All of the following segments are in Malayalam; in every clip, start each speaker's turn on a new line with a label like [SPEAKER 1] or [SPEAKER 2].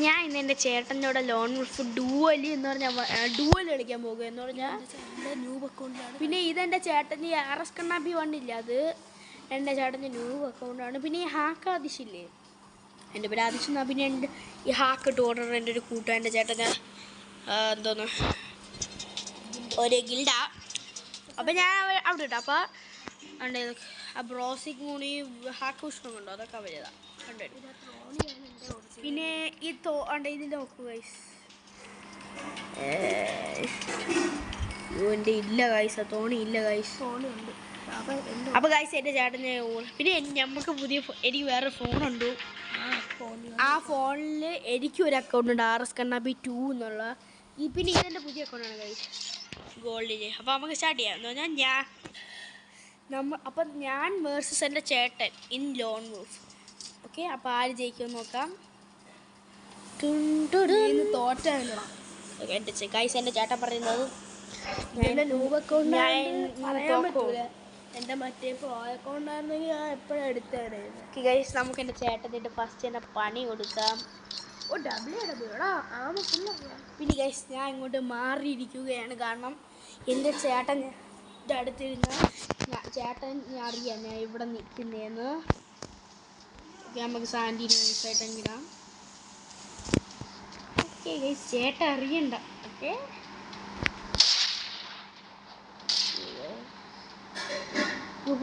[SPEAKER 1] ഞാൻ ഇന്ന് എൻ്റെ ചേട്ടൻ്റെ ലോൺ വുൾഫ് ഡുവലി എന്ന് പറഞ്ഞാൽ ഡുവൽ കളിക്കാൻ പോകുക എന്ന് പറഞ്ഞാൽ
[SPEAKER 2] ന്യൂബ് അക്കൗണ്ടാണ്.
[SPEAKER 1] പിന്നെ ഇതെൻ്റെ ചേട്ടൻ്റെ RS കണ്ണാപ്പി വണ്ണില്ല, അത് എൻ്റെ ചേട്ടൻ്റെ ന്യൂബ് അക്കൗണ്ടാണ്. പിന്നെ ഈ ഹാക്ക് ആദിശില്ലേ, എൻ്റെ പേര് ആദിശ് എന്നാൽ പിന്നെ എൻ്റെ ഈ ഹാക്ക് ഇട്ട് ഓർഡർ എൻ്റെ ഒരു കൂട്ടുകാരൻ്റെ ചേട്ടന് എന്തോന്ന് ഒരു ഗിൽഡ. അപ്പം ഞാൻ അവിടെ ഇട്ടു. അപ്പോൾ ഉണ്ട് ആ ബ്രോസിക് മൂണി ഹാക്ക് പുഷ്പം കണ്ടോ, അതൊക്കെ അവരതാ കണ്ടു. പിന്നെ ഈ ഇതിൽ നോക്കൂ ഗൈസ്, എൻ്റെ ഇല്ല ഗൈസ്, തോണി ഇല്ല ഗൈസ്.
[SPEAKER 2] ഫോണുണ്ട്.
[SPEAKER 1] അപ്പോൾ ഗൈസ് എൻ്റെ ചേട്ടന് പിന്നെ നമുക്ക് എനിക്ക് വേറെ ഫോണുണ്ട്. ആ ഫോണിൽ എനിക്കൊരു അക്കൗണ്ട് ഉണ്ട്, RS കണ്ണാപ്പി 2 എന്നുള്ള. പിന്നെ ഇതെൻ്റെ പുതിയ അക്കൗണ്ടാണ് ഗൈസ്, ഗോൾഡിൽ. അപ്പോൾ നമുക്ക് സ്റ്റാർട്ട് ചെയ്യാം. എന്ന് പറഞ്ഞാൽ അപ്പം ഞാൻ വേഴ്സസ് എൻ്റെ ചേട്ടൻ ഇൻ ലോൺ വുൾഫ്. ഓക്കെ, അപ്പോൾ ആര് ജയിക്കുമെന്ന് നോക്കാം.
[SPEAKER 2] തോറ്റല്ലോ
[SPEAKER 1] എൻ്റെ ഗൈസ് എൻ്റെ ചേട്ടൻ പറയുന്നത്
[SPEAKER 2] എൻ്റെ ന്യൂബ് അക്കൗണ്ട് പറയാൻ പറ്റൂല. എൻ്റെ മറ്റേ പ്രോ അക്കൗണ്ടായിരുന്നെങ്കിൽ ഞാൻ എപ്പോഴും എടുത്തായിരുന്നു.
[SPEAKER 1] ഗൈസ് നമുക്ക് എൻ്റെ ചേട്ടൻ്റെ ഫസ്റ്റ് തന്നെ പണി കൊടുക്കാം.
[SPEAKER 2] ഓ ഡബിളാ ആമ ഫുള്ളാ.
[SPEAKER 1] പിന്നെ ഗൈസ് ഞാൻ ഇങ്ങോട്ട് മാറിയിരിക്കുകയാണ്, കാരണം എൻ്റെ ചേട്ടൻ്റെ അടുത്തിരുന്ന ചേട്ടൻ അറിയാം ഞാൻ ഇവിടെ നിൽക്കുന്നതെന്ന്. ഓക്കെ, നമുക്ക് സാൻഡീനെ നൈസായിട്ട് ഇടാം. ഓക്കെ ഗൈസ്, ചേട്ടൻ അറിയണ്ട. ഓക്കെ,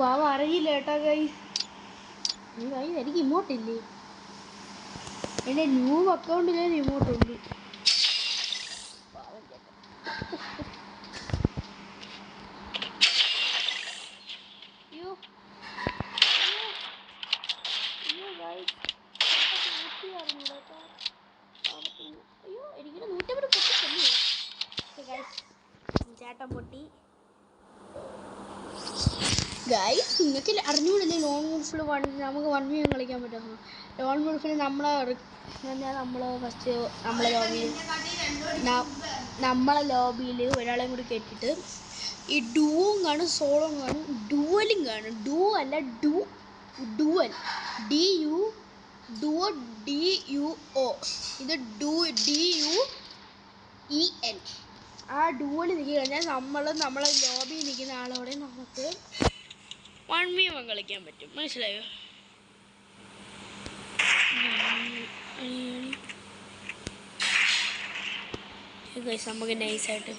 [SPEAKER 1] പാവ അറിയില്ല കേട്ടോ ഗൈസ്. എനിക്ക് ഇമോട്ടില്ലേ, എൻ്റെ ന്യൂബ് അക്കൗണ്ടിൽ ഇമോട്ടുണ്ട്. അയ്യോ അയ്യോ എനിക്കിവിടെ 150 പൊട്ടിച്ചല്ലേ ചേട്ടൻ പൊട്ടി. ഗൈസ് നിങ്ങൾക്ക് അറിഞ്ഞുകൂടില്ലേ ലോൺ വുൾഫിൽ നമുക്ക് 1v1 കളിക്കാൻ പറ്റുമോ? ലോൺ വുൾഫിൽ നമ്മൾ ഫസ്റ്റ് നമ്മളെ ലോബിയിൽ ഒരാളെയും കൂടി കെട്ടിയിട്ട് ഈ ഡൂവും കാണും സോളും കാണും ഡുവലും കാണും. ഡൂ അല്ല ഡുവൽ DUO ഇത് DUEN. ആ ഡുവൽ നിൽക്കി കഴിഞ്ഞാൽ നമ്മളെ ലോബിയിൽ നിൽക്കുന്ന ആളോടെ നമുക്ക് 1v1 കളിക്കാൻ പറ്റും. മനസ്സിലായോ? നമുക്ക് നൈസായിട്ട്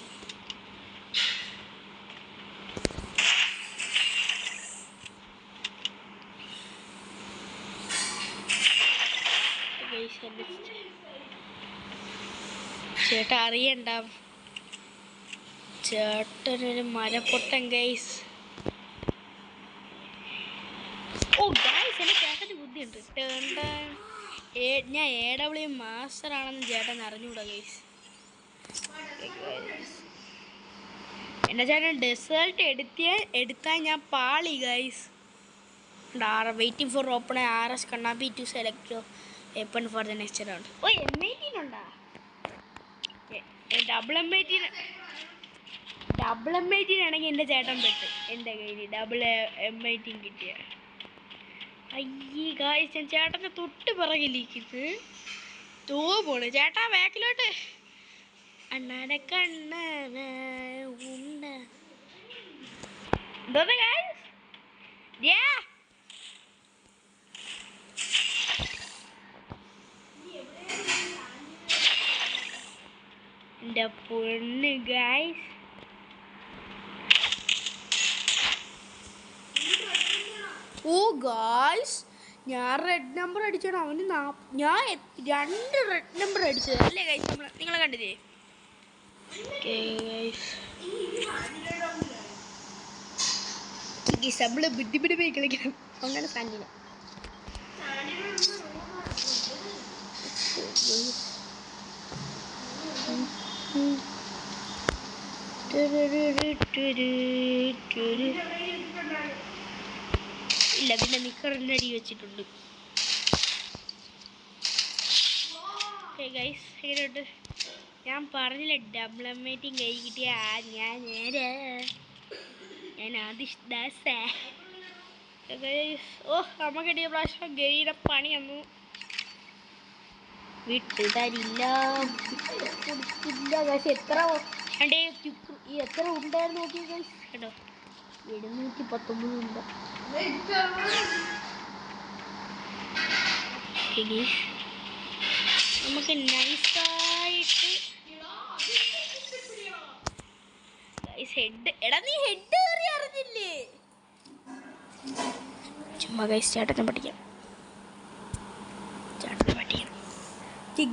[SPEAKER 1] ചേട്ടാ അറിയണ്ട, ചേട്ടനൊരു മരപ്പൊട്ടൻ ഗൈസ്. ഓ ഗൈസ് എൻ്റെ ചേട്ടന് ബുദ്ധിയുണ്ട്. ഞാൻ AW മാസ്റ്റർ ആണെന്ന് ചേട്ടൻ അറിഞ്ഞൂടാ ഗൈസ്. എൻ്റെ ചേട്ടൻ ഡെസേർട്ട് എടുത്താൽ ഞാൻ പാളി guys. Waiting for open RS കണ്ണാപ്പി to select weapon for the next round. Oh M18 ഉണ്ടാ? ഡബിൾ M18 ആണെങ്കിൽ എൻ്റെ ചേട്ടൻ പെട്ട്. എൻ്റെ കയ്യിൽ ഡബിൾ M18 കിട്ടിയ. അയ്യേ ഗായ്സ്, ഞാൻ ചേട്ടൻ്റെ തൊട്ട് പിറകിലിരിക്കുന്നത് പോണ്. ചേട്ടാ ബാക്കിലോട്ട് അണ്ണാടെ കണ്ണ ഉണ്ട എന്തോന്ന് ഗായ്സ്. എൻ്റെ പൊണ്ണ് ഗായ്സ്, ഓ ഗായ്സ് ഞാൻ റെഡ് നമ്പർ അടിച്ചാണ് അവന് ഞാൻ 2 റെഡ് നമ്പർ അടിച്ചത് അല്ലേ ഗൈസ്? നിങ്ങളെ കണ്ടില്ലേ? നമ്മള് ബുദ്ധിമുട്ട് പോയി കളിക്കണം. അങ്ങനെ സാൻഡിന ഇല്ല, പിന്നെ നിക്കറിൻ്റെ അടി വെച്ചിട്ടുണ്ട്. ഗൈസ് എങ്ങനെയുണ്ട്? ഞാൻ പറഞ്ഞില്ല ഡബിൾ M18 കൈ കിട്ടിയ ഞാൻ ആദിഷ് ദാസ്. ഓ നമുക്ക് കിട്ടിയ പ്രാവശ്യം ഗെയിയുടെ പണി വന്നു. വിട്ട് തരില്ല. കൊടുക്കില്ല ഗൈസ്. എത്ര എൻ്റെ ഈ എത്ര ഉണ്ടായിരുന്നു നോക്കി ഗൈസ് കേട്ടോ. 719 ഉണ്ട്. നമുക്ക് നൈസായിട്ട് ഹെഡ്. എടാ നീ ഹെഡ് കയറി അറിഞ്ഞില്ലേ? ചുമ്മാ ഗൈസ് ചേട്ടനെ പഠിക്കാം.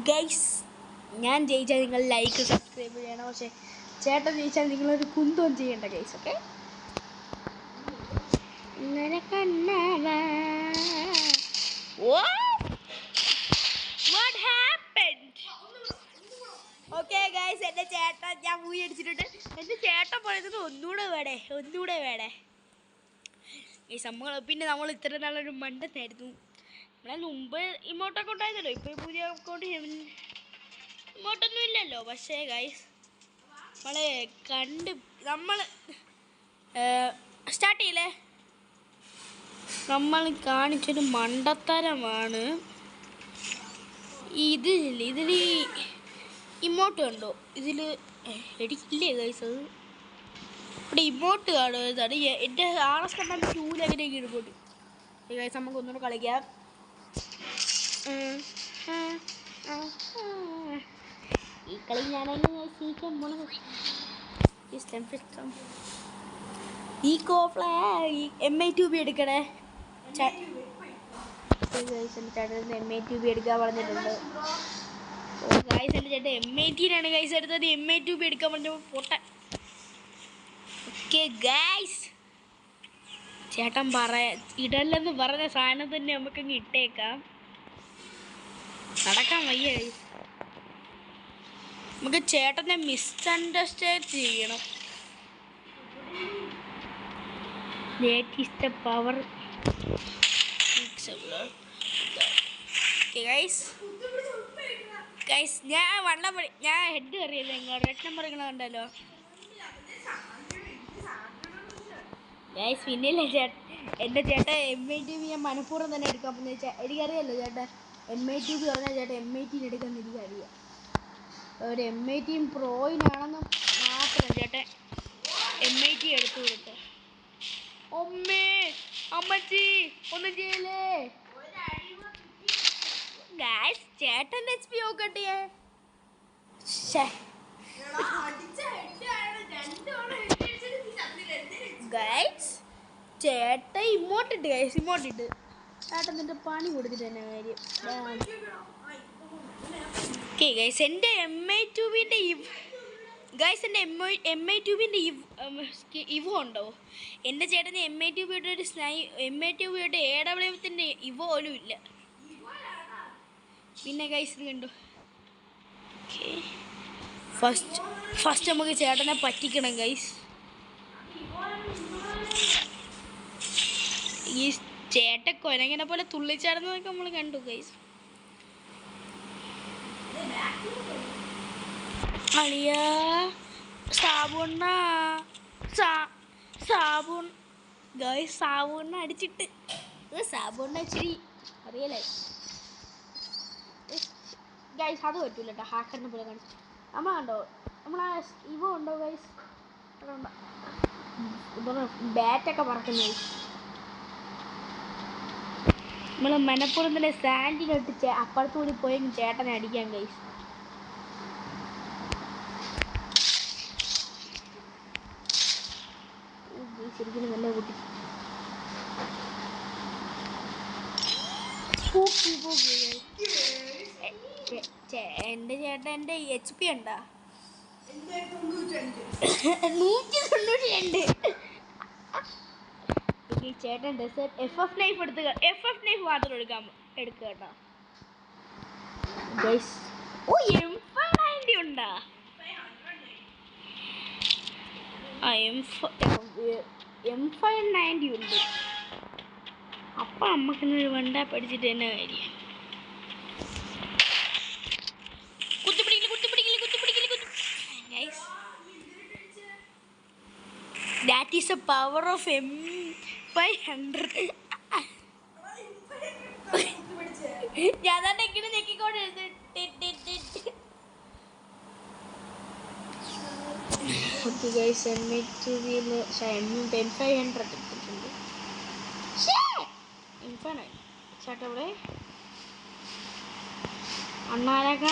[SPEAKER 1] ഗൈസ് ഞാൻ ജയിച്ചാൽ നിങ്ങൾ ലൈക്ക് സബ്സ്ക്രൈബ് ചെയ്യണം. പക്ഷേ ചേട്ടൻ ജയിച്ചാൽ നിങ്ങളൊരു കുന്തവും ചെയ്യണ്ട ഗൈസ്. ഓക്കെ. ഇങ്ങനെ കണ്ണാവാ. What happened? ഓക്കെ ഗൈസ് എൻ്റെ ചേട്ടൻ ഞാൻ മൂവി അടിച്ചിട്ടുണ്ട്. എൻ്റെ ചേട്ടൻ പറയുന്നത് ഒന്നുകൂടെ വേടേ ഈ സംഭവങ്ങൾ. പിന്നെ നമ്മൾ ഇത്ര നാളൊരു മണ്ടത്തായിരുന്നു. നമ്മളെ മുമ്പ് ഇമോട്ടൊക്കെ ഉണ്ടായിരുന്നല്ലോ. ഇപ്പോൾ പുതിയ അക്കൗണ്ട് ഇമോട്ടൊന്നും ഇല്ലല്ലോ. പക്ഷേ ഗൈസ് നമ്മൾ സ്റ്റാർട്ട് ചെയ്യില്ലേ. നമ്മൾ കാണിച്ചൊരു മണ്ടത്തരമാണ്. ഇതിൽ ഇമോട്ട് കണ്ടോ? ഇതിൽ എടുക്കില്ലേ ഗൈസ്? അത് ഇവിടെ ഇമോട്ട് കാണും. ഇതാണ് എൻ്റെ RS കണ്ടാൽ 2 ലെവലിലേക്ക് ഇടുമ്പോട്ട്. ഗൈസ് നമുക്ക് ഒന്നുകൂടെ കളിക്കാം. ഈ കളി ഞാനതിന് ശീലിക്കാൻ പോണത്. MA2B എടുക്കണേ. ചേട്ടൻ MA2B എടുക്കാൻ പറഞ്ഞിട്ടുണ്ട്. ഗൈസ് എൻ്റെ ചേട്ടൻ M18 ഗൈസ് എടുത്തത്. MA2B എടുക്കാൻ പറഞ്ഞപ്പോൾ പോട്ടെ. ഓക്കെ ഗൈസ് ചേട്ടൻ ഇടല്ലെന്ന് പറഞ്ഞ സാധനം തന്നെ നമുക്കങ്ങ് ഇട്ടേക്കാം. നടക്കാൻ വയ്യ ഗൈസ്. നമുക്ക് ചേട്ടനെ മിസ്അണ്ടർസ്റ്റാൻഡ് ചെയ്യണം. That is the power. Guys ഞാൻ ഹെഡ് കയറിയല്ലോ. നിങ്ങൾ റെഡ് നമ്പർ നിങ്ങൾ കണ്ടല്ലോ ഗൈസ്. പിന്നില്ല എൻ്റെ ചേട്ടൻ M18 ഞാൻ മനഃപൂർവ്വം തന്നെ എടുക്കാൻ പോകുന്ന എനിക്കറിയാമല്ലോ ചേട്ടൻ. M18 പറഞ്ഞാൽ ചേട്ടൻ M18 എടുക്കാൻ എനിക്കറിയാം. ഒരു M18 പ്രോയിനാണെന്ന് മാത്രം ചേട്ടൻ M18 എടുത്തു കൊടുത്ത. അമ്മച്ചി ഒന്നും ചെയ്യല്ലേ ഗൈസ്. ചേട്ടൻ HP നോക്കട്ടെ. ഗൈസ് ചേട്ടൻ ഇമോട്ടിട്ട് ചേട്ടൻ നിന്റെ പണി കൊടുത്തിട്ട് തന്നെ കാര്യം. ഓക്കെ ഗൈസ് എൻ്റെ MA2B ഗൈസ് എൻ്റെ MA2B ഇവോ ഉണ്ടോ? എൻ്റെ ചേട്ടന് MA2B ഒരു MA2B AWM ഇവോ പോലും ഇല്ല. പിന്നെ ഗൈസ് ഇത് കണ്ടു. ഓക്കെ ഫസ്റ്റ് നമുക്ക് ചേട്ടനെ പറ്റിക്കണം ഗൈസ്. ഈ ചേട്ടൻ കൊരങ്ങനെ പോലെ തുള്ളിച്ചാടുന്നതൊക്കെ നമ്മൾ കണ്ടു ഗൈസ്. അളിയ സാബൂൺ ഗൈസ്. സാബൂണിനെ അടിച്ചിട്ട് സാബൂണിനെ ഇച്ചിരി അറിയല്ലേ ഗൈസ്. അത് പറ്റൂല കേട്ടോ. ഹാക്കറിനെ പോലെ കാണിച്ചു നമ്മൾ കണ്ടോ. നമ്മളാ ഇവ ഉണ്ടോ ഗൈസ്? അതുണ്ടോ ബാറ്റൊക്കെ പറക്കുന്നു ഗൈസ്. നമ്മൾ മനപ്പുറം തന്നെ സാൻഡിലിട്ട് അപ്പുറത്തുകൂടി പോയി ചേട്ടനെ അടിക്കാം ഗൈസ്. ശരിക്കും നല്ല കുട്ടി. എൻ്റെ ചേട്ടൻ്റെ HP ഉണ്ടോ? 192. ഈ ചേട്ടൻ ഡെസേർട്ട് FF നൈഫ് മാത്രം എടുക്കുക കേട്ടോ ഗൈസ്. ഓ M590 ഉണ്ടോ? M590 ഉണ്ട്. അപ്പം അമ്മക്കൊരു വണ്ട പഠിച്ചിട്ട് തന്നെ കാര്യം. Guys, that is the power of M500. ഞാൻ തന്നെ ഇങ്ങനെ ഞെക്കിക്കൊണ്ട് ഓക്കെ ഗൈസ് M8 M500 എടുത്തിട്ടുണ്ട്. ചേട്ടാ ഇവിടെ അണ്ണാരൊക്കെ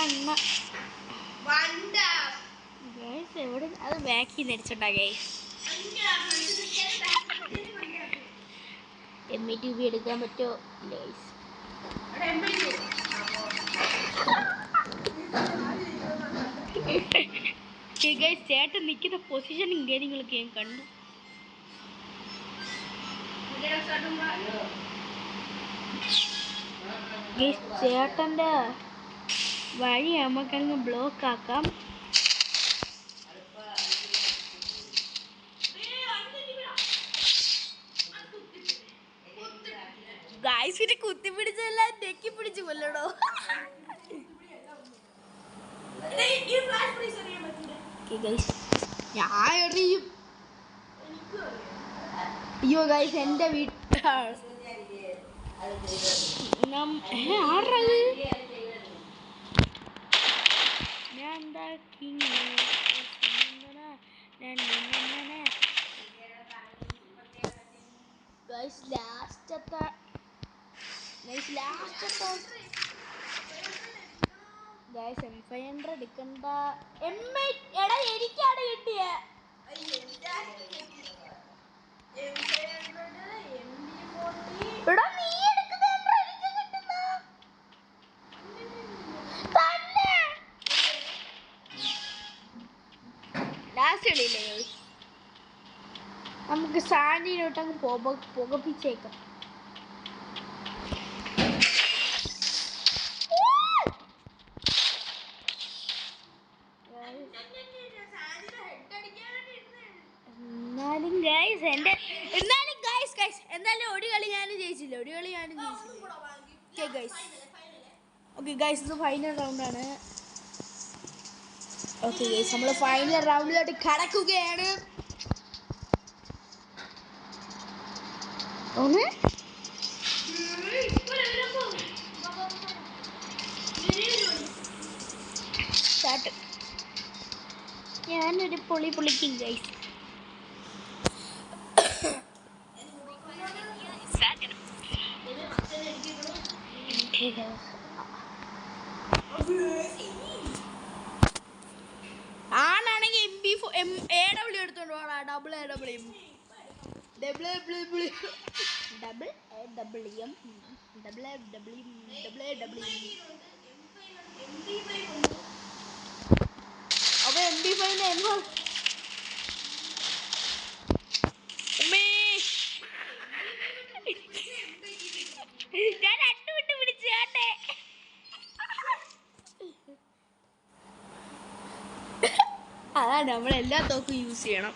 [SPEAKER 1] ഗൈസ് എവിടെ അത് ബാക്കിൽ നിന്ന് അടിച്ചിട്ടാ ഗൈസ്. M8 എടുക്കാൻ പറ്റുമോ ഗൈസ്? ഗൈസ് ചേട്ടൻ നിൽക്കുന്ന പൊസിഷനും കാര്യങ്ങളൊക്കെ ഞാൻ കണ്ടു. ഗൈസ് ചേട്ടൻ്റെ വഴി നമുക്കങ്ങ് ബ്ലോക്ക് ആക്കാം. ഗൈസിനെ കുത്തിപ്പിടിച്ചെല്ലാം നെക്കി പിടിച്ച് കൊല്ലണോ? ഞാൻ എറിയും. അയ്യോ ഗൈസ് എൻ്റെ M500 എടുക്കണ്ട. M8 എടാ എനിക്കാണ് കിട്ടിയ. എടാ നീ എടുക്കുന്ന എനിക്ക് കിട്ടുന്ന തന്നെ ലാസ്റ്റ് ഇടില്ലേ? നമുക്ക് സാൻഡിനോട്ടങ്ങ് പുകപ്പിച്ചേക്കാം. എന്തായാലും ഒരു കളി ഞാനും ജയിച്ചില്ല. ഓക്കെ ഗൈസ് ഇത് ഫൈനൽ റൗണ്ടാണ്. ഓക്കെ ഗൈസ് നമ്മൾ ഫൈനൽ റൗണ്ടിലോട്ട് കടക്കുകയാണ്. ഞാനൊരു പൊളിക്കും ഗൈസ്. ആണാണെങ്കിൽ AW എടുത്തോണ്ട് പോണ അപ്പൊ MP5 ഞാൻ അട്ടുവിട്ട് പിടിച്ചു കേട്ടെ. അതാണ് നമ്മളെല്ലാ തോക്കും യൂസ് ചെയ്യണം.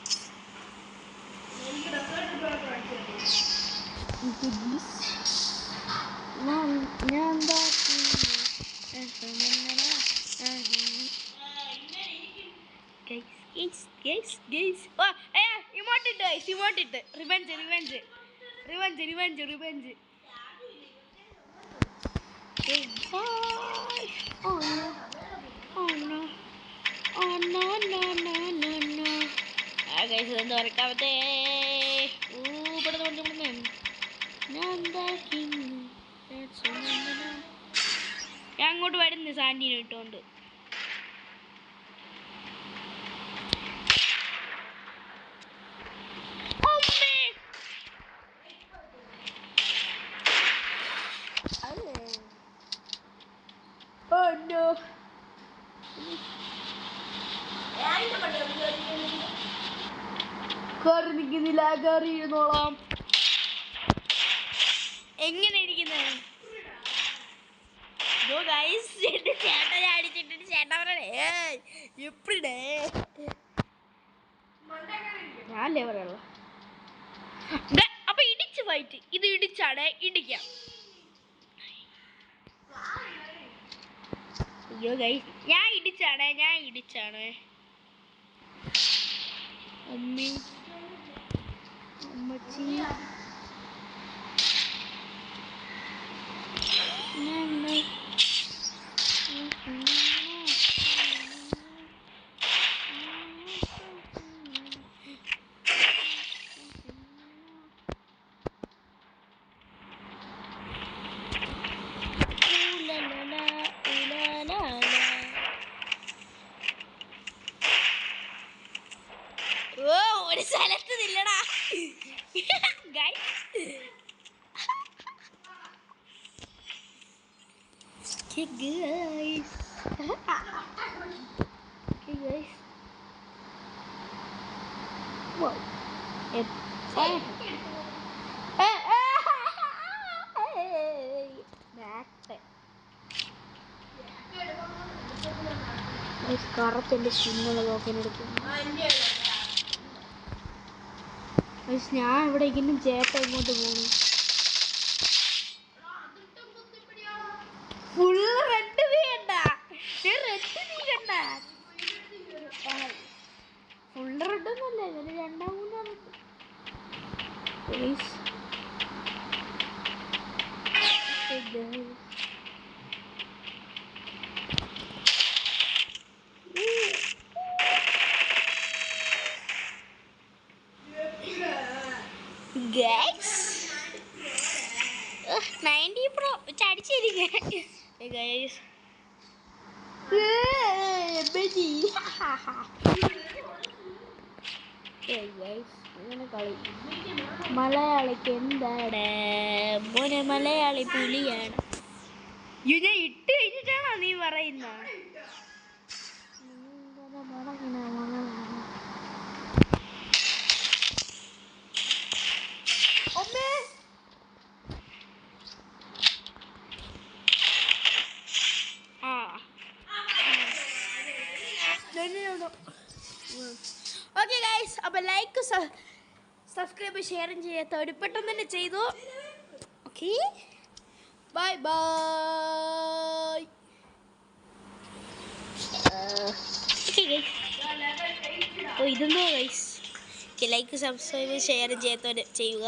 [SPEAKER 1] ഇമോട്ടിട്ട് റിവെഞ്ച്. എന്താ പറക്കാവത്തേ ഞാൻ അങ്ങോട്ട് വരുന്നു സാൻഡീനെ ഇട്ടുകൊണ്ട്. കയറി നിൽക്കുന്നില്ല, കയറി ഇരുന്നോളാം. എങ്ങനെ ഇരിക്കുന്നത്? എന്റെ ചേട്ടനെ അടിച്ചിട്ട് ചേട്ടൻ പറയണേ എപ്പിടേ ഞാനല്ലേ പറയുള്ളൂ. അപ്പൊ ഇടിച്ച് ഫൈറ്റ്. ഇത് ഇടിച്ചാണ് ഇടിക്കാം. അയ്യോ ഗൈസ് ഞാൻ ഇടിച്ചാണ്. അമ്മച്ചി കറുത്തിൻ്റെ സ്കിന്നുള്ള നോക്കാൻ എടുക്കും. ഞാൻ ഇവിടെ ഇങ്ങനെ ചേട്ടൻ ഇങ്ങോട്ട് പോകുന്നു. ഫുള്ള് റെഡ് നീ കണ്ട, ഫുള്ള് റെഡ് ഒന്നുമല്ല, ഇതിന് 2-3 ഗൈസ് 90 പ്രോ ചടിച്ചിരിക്കേ ഗൈസ്. ഇങ്ങനെ കളി മലയാളിക്ക് എന്താണ് മോനെ, മലയാളി പുലിയാണ്. ഞാൻ ഇട്ട് കഴിഞ്ഞിട്ടാണോ നീ പറയുന്ന? ഓക്കെ ഗൈസ്, അപ്പോൾ ലൈക്ക് സബ്സ്ക്രൈബ് ഷെയറും ചെയ്യാത്തവർ പെട്ടെന്ന് തന്നെ ചെയ്തു. Okay, bye bye. Okay guys, അപ്പോൾ ഇതെന്തോ ഗൈസ്. ഓക്കെ, ലൈക്ക് സബ്സ്ക്രൈബ് ഷെയറും ചെയ്യാത്തവർ ചെയ്യുക.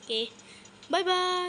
[SPEAKER 1] Okay, bye bye.